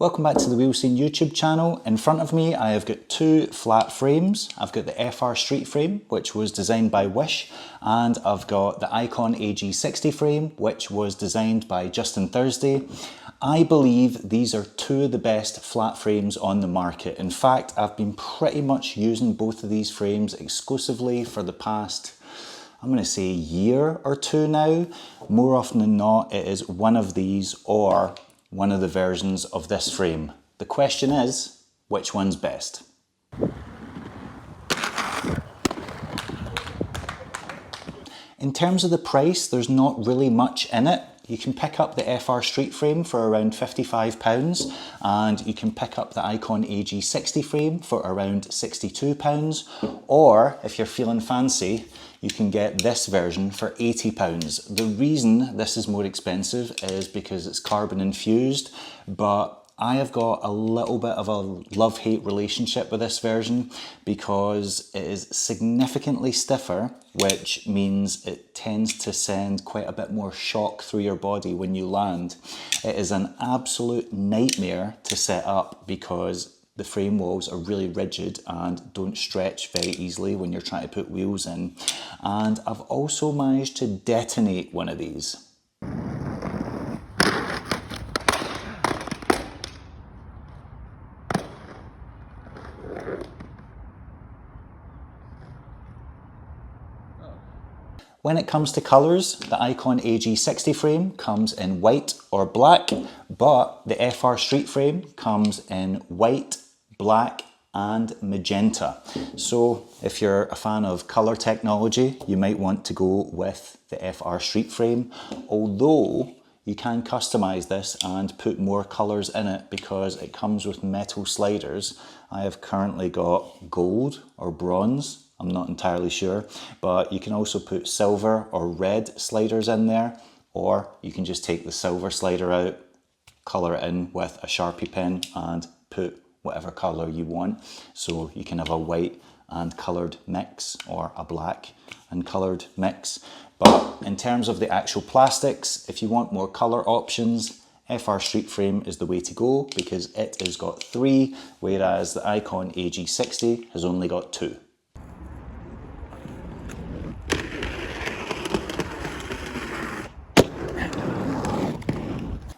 Welcome back to the Wheel Scene YouTube channel. In front of me I have got two flat frames. I've got the FR Street frame, which was designed by Wish, and I've got the Iqon AG60 frame, which was designed by Justin Thursday. I believe these are two of the best flat frames on the market. In fact, I've been pretty much using both of these frames exclusively for the past, I'm going to say, year or two now. More often than not, it is one of these or one of the versions of this frame. The question is, which one's best? In terms of the price, there's not really much in it. You can pick up the FR Street frame for around £55 and you can pick up the Iqon AG60 frame for around £62, or if you're feeling fancy, you can get this version for £80. The reason this is more expensive is because it's carbon infused, but I have got a little bit of a love-hate relationship with this version because it is significantly stiffer, which means it tends to send quite a bit more shock through your body when you land. It is an absolute nightmare to set up because the frame walls are really rigid and don't stretch very easily when you're trying to put wheels in. And I've also managed to detonate one of these. When it comes to colours, the Iqon AG60 frame comes in white or black, but the FR Street frame comes in white, black and magenta. So if you're a fan of colour technology, you might want to go with the FR Street frame, although you can customise this and put more colours in it because it comes with metal sliders. I have currently got gold or bronze, I'm not entirely sure, but you can also put silver or red sliders in there, or you can just take the silver slider out, colour it in with a Sharpie pen and put whatever colour you want. So you can have a white and coloured mix or a black and coloured mix. But in terms of the actual plastics, if you want more colour options, FR Street frame is the way to go because it has got 3, whereas the Iqon AG60 has only got 2.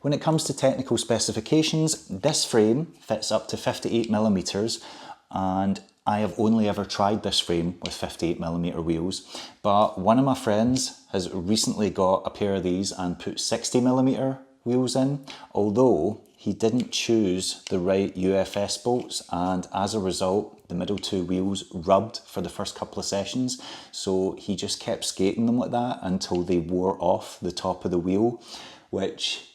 When it comes to technical specifications, this frame fits up to 58mm, and I have only ever tried this frame with 58mm wheels, but one of my friends has recently got a pair of these and put 60mm wheels in, although he didn't choose the right UFS bolts, and as a result the middle two wheels rubbed for the first couple of sessions, so he just kept skating them like that until they wore off the top of the wheel, which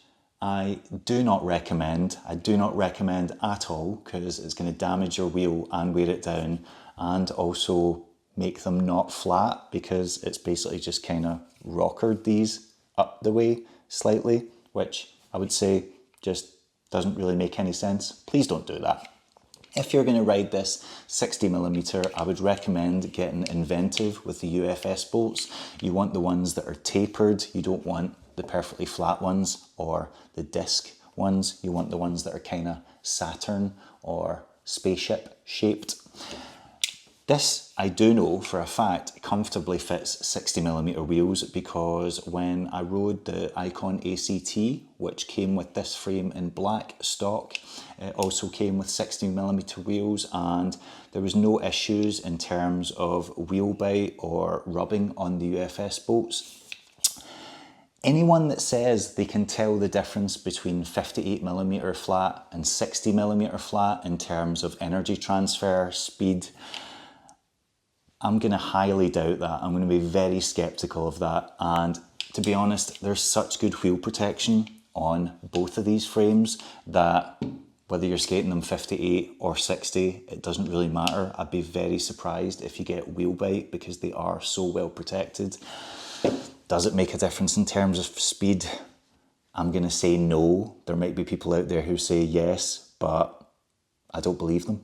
I do not recommend. I do not recommend at all because it's going to damage your wheel and wear it down, and also make them not flat because it's basically just kind of rockered these up the way slightly, which I would say just doesn't really make any sense. Please don't do that. If you're going to ride this 60mm, I would recommend getting inventive with the UFS bolts. You want the ones that are tapered. You don't want the perfectly flat ones or the disc ones. You want the ones that are kind of Saturn or spaceship shaped. This, I do know for a fact, comfortably fits 60mm wheels because when I rode the Iqon ACT, which came with this frame in black stock, it also came with 60mm wheels, and there was no issues in terms of wheel bite or rubbing on the UFS bolts. Anyone that says they can tell the difference between 58mm flat and 60mm flat in terms of energy transfer, speed, I'm going to highly doubt that. I'm going to be very skeptical of that. And to be honest, there's such good wheel protection on both of these frames that whether you're skating them 58 or 60, it doesn't really matter. I'd be very surprised if you get wheel bite because they are so well protected. Does it make a difference in terms of speed? I'm going to say no. There might be people out there who say yes, but I don't believe them.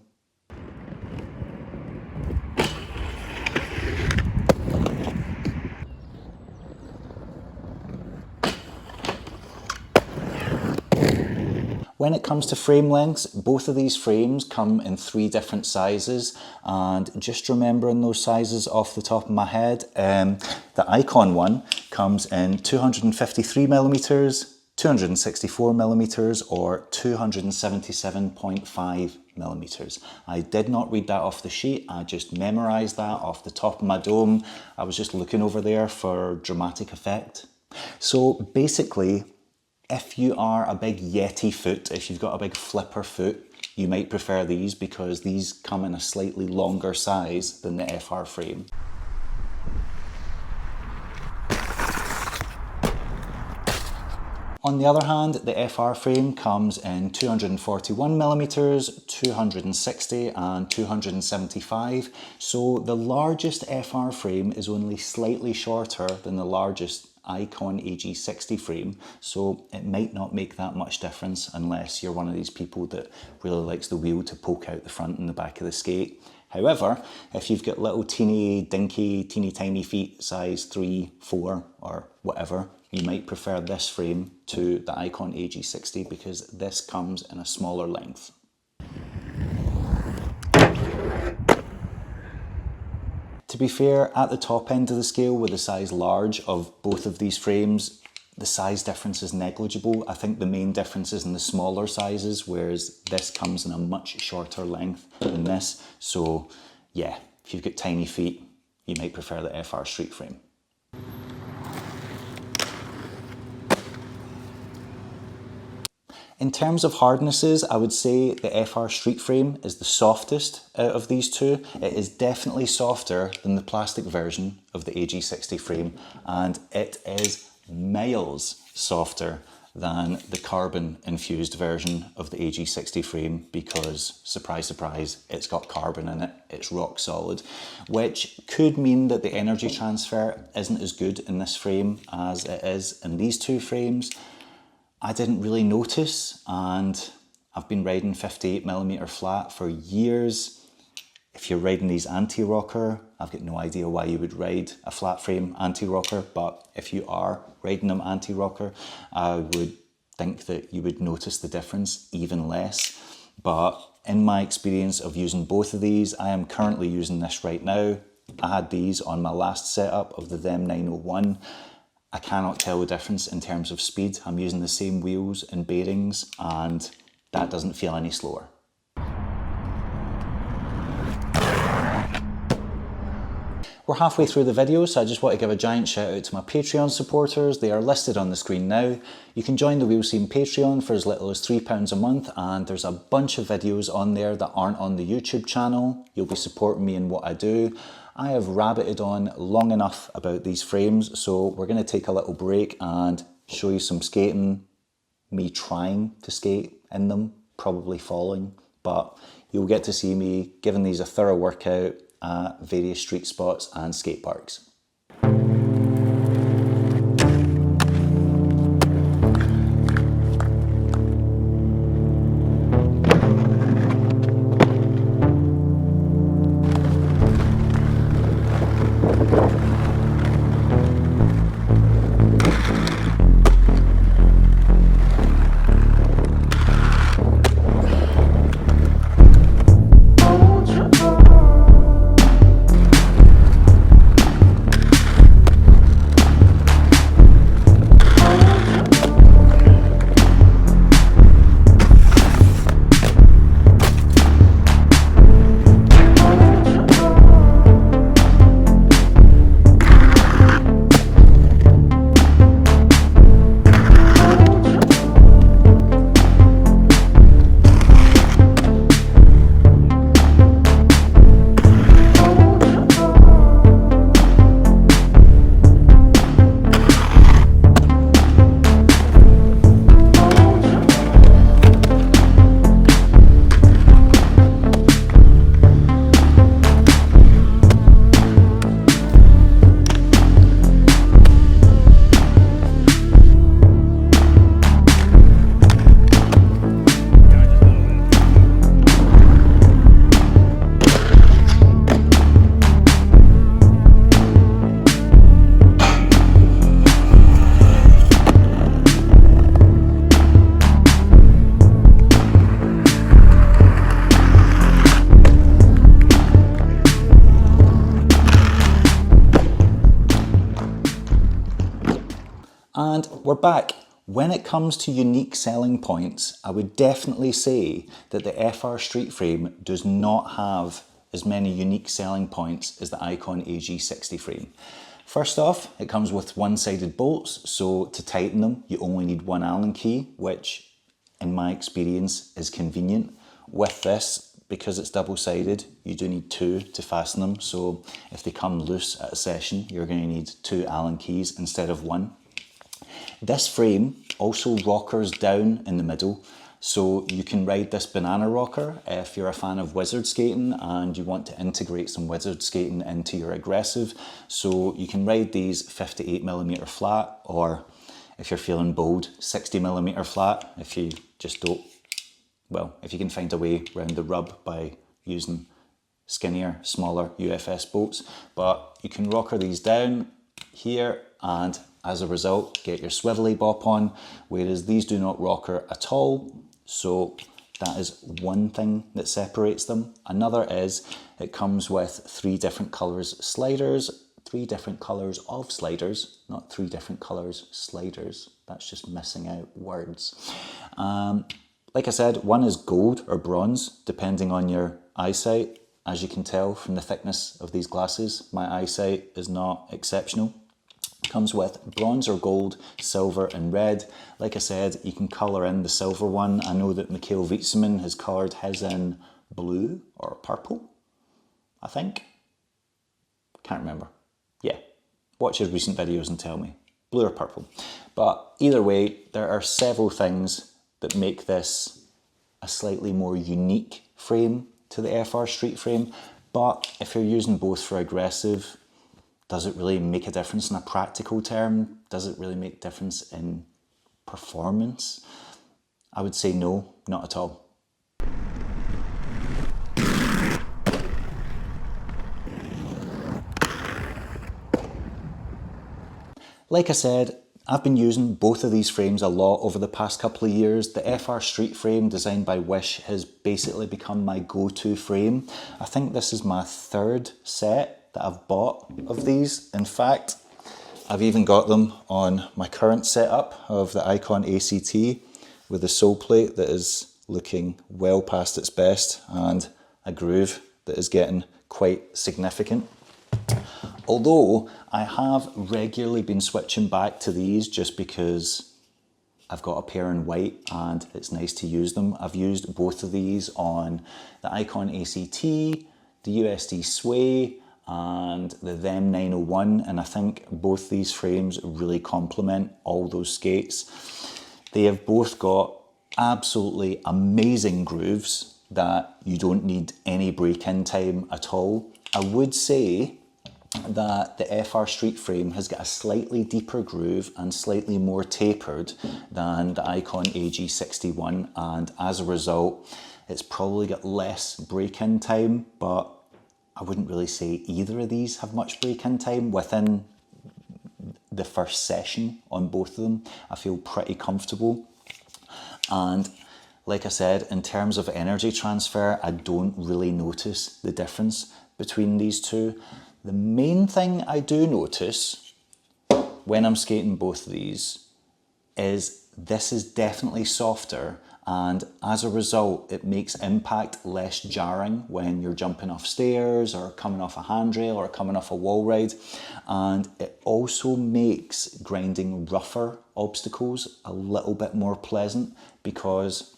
When it comes to frame lengths, both of these frames come in 3 different sizes, and just remembering those sizes off the top of my head, the Iqon one comes in 253mm, 264mm or 277.5mm. I did not read that off the sheet, I just memorised that off the top of my dome. I was just looking over there for dramatic effect. So basically, if you are a big Yeti foot, if you've got a big flipper foot, you might prefer these because these come in a slightly longer size than the FR frame. On the other hand, the FR frame comes in 241mm, 260 and 275, so the largest FR frame is only slightly shorter than the largest Iqon AG60 frame, so it might not make that much difference unless you're one of these people that really likes the wheel to poke out the front and the back of the skate. However, if you've got little teeny tiny feet, size 3, 4 or whatever, you might prefer this frame to the Iqon AG60 because this comes in a smaller length. To be fair, at the top end of the scale with the size large of both of these frames, the size difference is negligible. I think the main difference is in the smaller sizes, whereas this comes in a much shorter length than this. So yeah, if you've got tiny feet, you might prefer the FR street frame. In terms of hardnesses, I would say the FR street frame is the softest out of these two. It is definitely softer than the plastic version of the AG60 frame, and it is miles softer than the carbon infused version of the AG60 frame because, surprise, surprise, it's got carbon in it, it's rock solid, which could mean that the energy transfer isn't as good in this frame as it is in these two frames. I didn't really notice, and I've been riding 58mm flat for years. If you're riding these anti-rocker, I've got no idea why you would ride a flat frame anti-rocker, but if you are riding them anti-rocker, I would think that you would notice the difference even less. But in my experience of using both of these, I am currently using this right now. I had these on my last setup of the Them 901. I cannot tell the difference in terms of speed. I'm using the same wheels and bearings and that doesn't feel any slower. We're halfway through the video, so I just want to give a giant shout out to my Patreon supporters. They are listed on the screen now. You can join the Wheel Scene Patreon for as little as £3 a month, and there's a bunch of videos on there that aren't on the YouTube channel. You'll be supporting me in what I do. I have rabbited on long enough about these frames, so we're going to take a little break and show you some skating, me trying to skate in them, probably falling, but you'll get to see me giving these a thorough workout at various street spots and skate parks. we're back. When it comes to unique selling points, I would definitely say that the FR Street Frame does not have as many unique selling points as the Iqon AG60 frame. First off, it comes with one-sided bolts, so to tighten them, you only need one Allen key, which in my experience is convenient. With this, because it's double-sided, you do need two to fasten them, so if they come loose at a session, you're going to need two Allen keys instead of one. This frame also rockers down in the middle, so you can ride this banana rocker if you're a fan of wizard skating and you want to integrate some wizard skating into your aggressive. So you can ride these 58mm flat, or if you're feeling bold, 60mm flat if you just don't, well, if you can find a way around the rub by using skinnier, smaller UFS bolts. But you can rocker these down here and as a result get your swivelly bop on, whereas these do not rocker at all. So that is one thing that separates them. Another is it comes with three different colours sliders, three different colours of sliders, not three different colours sliders. That's just missing out words. Like I said, one is gold or bronze, depending on your eyesight. As you can tell from the thickness of these glasses, my eyesight is not exceptional. Comes with bronze or gold, silver and red. Like I said, you can colour in the silver one. I know that Mikhail Wietzman has coloured his in blue or purple, I think. Can't remember. Yeah, watch his recent videos and tell me. Blue or purple. But either way, there are several things that make this a slightly more unique frame to the FR Street Frame. But if you're using both for aggressive, does it really make a difference in a practical term? Does it really make a difference in performance? I would say no, not at all. Like I said, I've been using both of these frames a lot over the past couple of years. The FR Street Frame designed by Wish has basically become my go-to frame. I think this is my third set that I've bought of these. In fact, I've even got them on my current setup of the Iqon ACT with a sole plate that is looking well past its best and a groove that is getting quite significant. Although I have regularly been switching back to these just because I've got a pair in white and it's nice to use them. I've used both of these on the Iqon ACT, the USD Sway, and the Them 901, and I think both these frames really complement all those skates. They have both got absolutely amazing grooves that you don't need any break-in time at all. I would say that the FR Street Frame has got a slightly deeper groove and slightly more tapered than the Iqon AG61, and as a result it's probably got less break-in time, but I wouldn't really say either of these have much break-in time. Within the first session on both of them, I feel pretty comfortable. And like I said, in terms of energy transfer, I don't really notice the difference between these two. The main thing I do notice when I'm skating both of these is this is definitely softer, and as a result it makes impact less jarring when you're jumping off stairs or coming off a handrail or coming off a wall ride, and it also makes grinding rougher obstacles a little bit more pleasant, because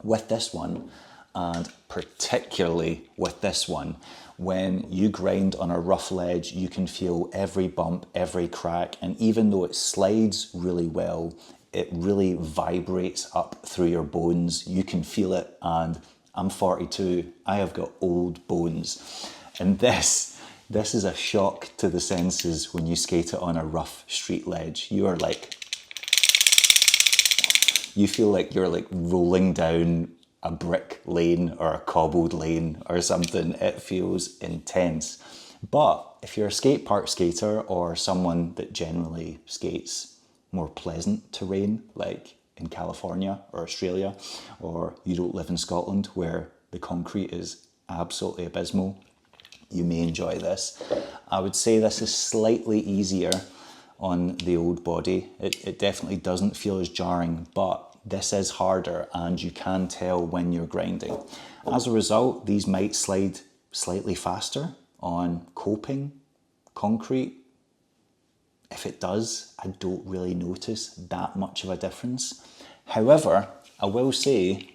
with this one, and particularly with this one, when you grind on a rough ledge you can feel every bump, every crack, and even though it slides really well, it really vibrates up through your bones. You can feel it, and I'm 42, I have got old bones. And this is a shock to the senses when you skate it on a rough street ledge. You feel like you're like rolling down a brick lane or a cobbled lane or something. It feels intense. But if you're a skate park skater or someone that generally skates more pleasant terrain, like in California or Australia, or you don't live in Scotland where the concrete is absolutely abysmal, you may enjoy this. I would say this is slightly easier on the old body. It definitely doesn't feel as jarring, but this is harder and you can tell when you're grinding. As a result, these might slide slightly faster on coping, concrete. If it does, I don't really notice that much of a difference. However, I will say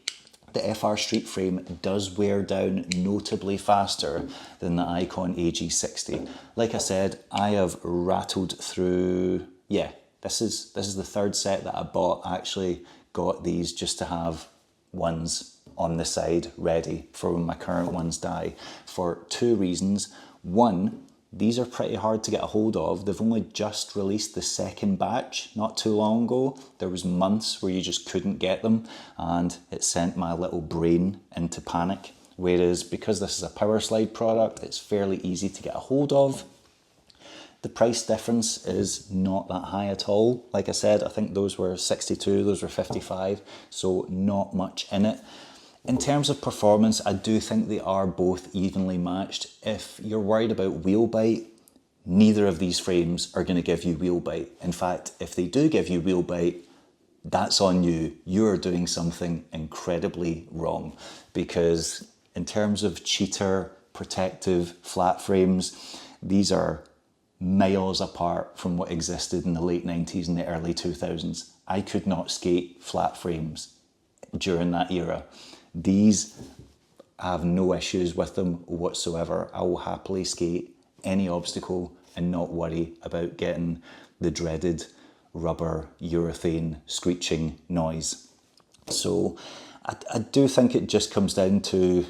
the FR Street Frame does wear down notably faster than the Iqon AG60. Like I said, I have rattled through, this is the third set that I bought. I actually got these just to have ones on the side ready for when my current ones die, for two reasons. One, these are pretty hard to get a hold of. They've only just released the second batch not too long ago. There was months where you just couldn't get them and it sent my little brain into panic. Whereas because this is a power slide product, it's fairly easy to get a hold of. The price difference is not that high at all. Like I said, I think those were 62, those were 55, so not much in it. In terms of performance, I do think they are both evenly matched. If you're worried about wheel bite, neither of these frames are going to give you wheel bite. In fact, if they do give you wheel bite, that's on you. You're doing something incredibly wrong, because in terms of cheater, protective flat frames, these are miles apart from what existed in the late 90s and the early 2000s. I could not skate flat frames during that era. These, I have no issues with them whatsoever. I will happily skate any obstacle and not worry about getting the dreaded rubber urethane screeching noise. So I do think it just comes down to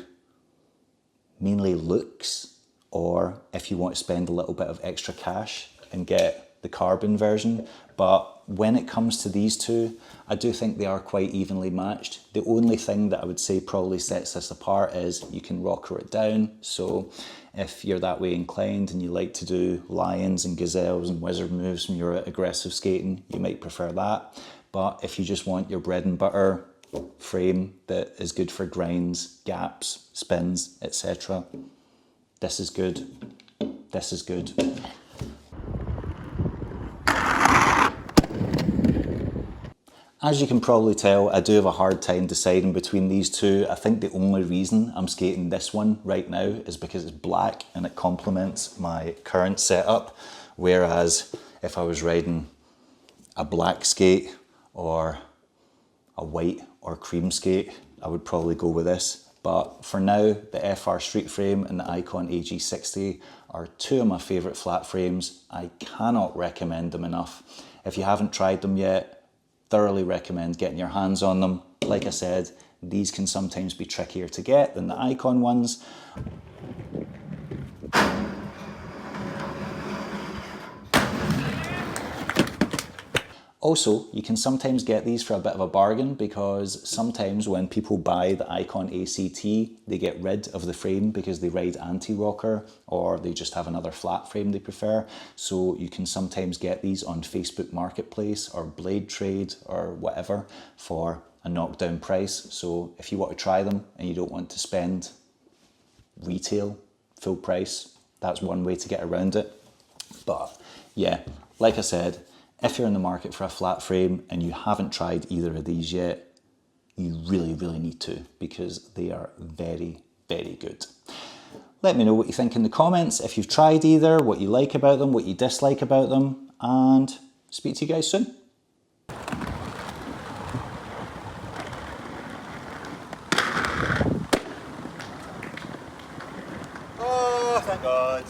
mainly looks, or if you want to spend a little bit of extra cash and get the carbon version. But when it comes to these two, I do think they are quite evenly matched. The only thing that I would say probably sets this apart is you can rocker it down. So if you're that way inclined and you like to do lions and gazelles and wizard moves when you're at aggressive skating, you might prefer that. But if you just want your bread and butter frame that is good for grinds, gaps, spins, etc., this is good. This is good. As you can probably tell, I do have a hard time deciding between these two. I think the only reason I'm skating this one right now is because it's black and it complements my current setup. Whereas if I was riding a black skate or a white or cream skate, I would probably go with this. But for now, the FR Street Frame and the Iqon AG60 are two of my favourite flat frames. I cannot recommend them enough. If you haven't tried them yet, thoroughly recommend getting your hands on them. Like I said, these can sometimes be trickier to get than the Iqon ones. Also, you can sometimes get these for a bit of a bargain, because sometimes when people buy the Iqon ACT, they get rid of the frame because they ride anti-rocker, or they just have another flat frame they prefer. So you can sometimes get these on Facebook Marketplace or Blade Trade or whatever for a knockdown price. So if you want to try them and you don't want to spend retail full price, that's one way to get around it. But yeah, like I said, if you're in the market for a flat frame and you haven't tried either of these yet, you really, really need to, because they are very, very good. Let me know what you think in the comments, if you've tried either, what you like about them, what you dislike about them, and speak to you guys soon.